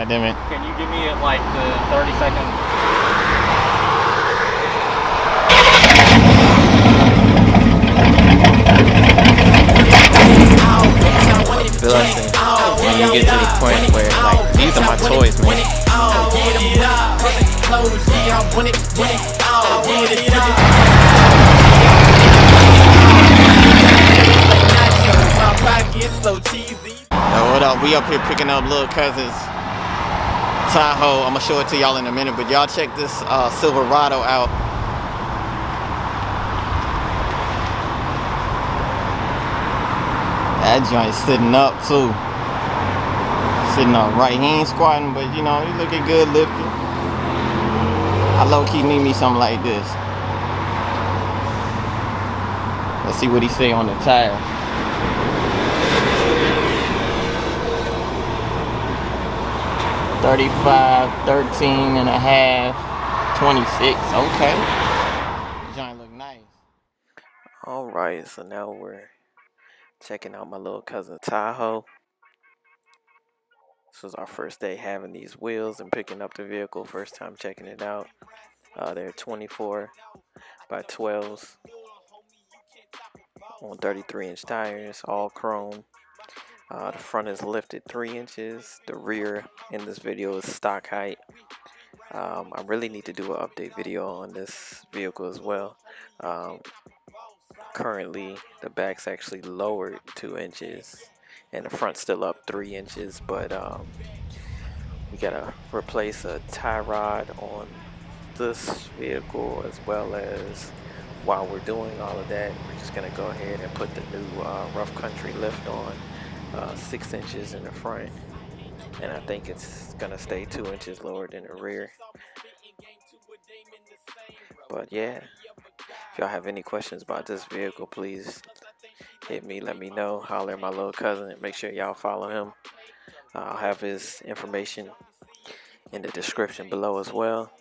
God damn it. Can you give me like the 30-second? When you get to the point where, like, these are my toys, man. Yo, what up? We up here picking up little cousin's Tahoe. I'm gonna show it to y'all in a minute, but y'all check this Silverado out. That joint's sitting up too. Sitting up right. He ain't squatting, but you know, he looking good lifting. I low-key need me something like this. Let's see what he say on the tire. $35, 13 and a half, 26. Okay. The joint look nice. Alright, so now we're checking out my little cousin Tahoe. This was our first day having these wheels and picking up the vehicle. First time checking it out. They're 24 by 12s on 33-inch tires, all chrome. The front is lifted 3 inches. The rear in this video is stock height. I really need to do an update video on this vehicle as well. Currently, the back's actually lowered 2 inches and the front's still up 3 inches, but we gotta replace a tie rod on this vehicle, as well as while we're doing all of that, we're just gonna go ahead and put the new rough country lift on, 6 inches in the front, and I think it's gonna stay 2 inches lower than the rear. But yeah, if y'all have any questions about this vehicle, please hit me, let me know, holler at my little cousin, and make sure y'all follow him. I'll have his information in the description below as well.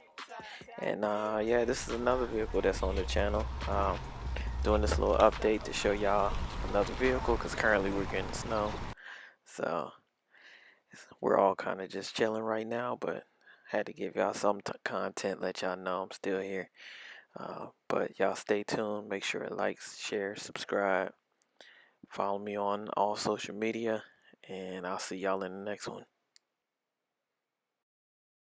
And yeah, this is another vehicle that's on the channel. Doing this little update to show y'all another vehicle, because currently we're getting snow, so we're all kind of just chilling right now, but had to give y'all some content, let y'all know I'm still here. But y'all stay tuned, make sure to like, share, subscribe, follow me on all social media, and I'll see y'all in the next one.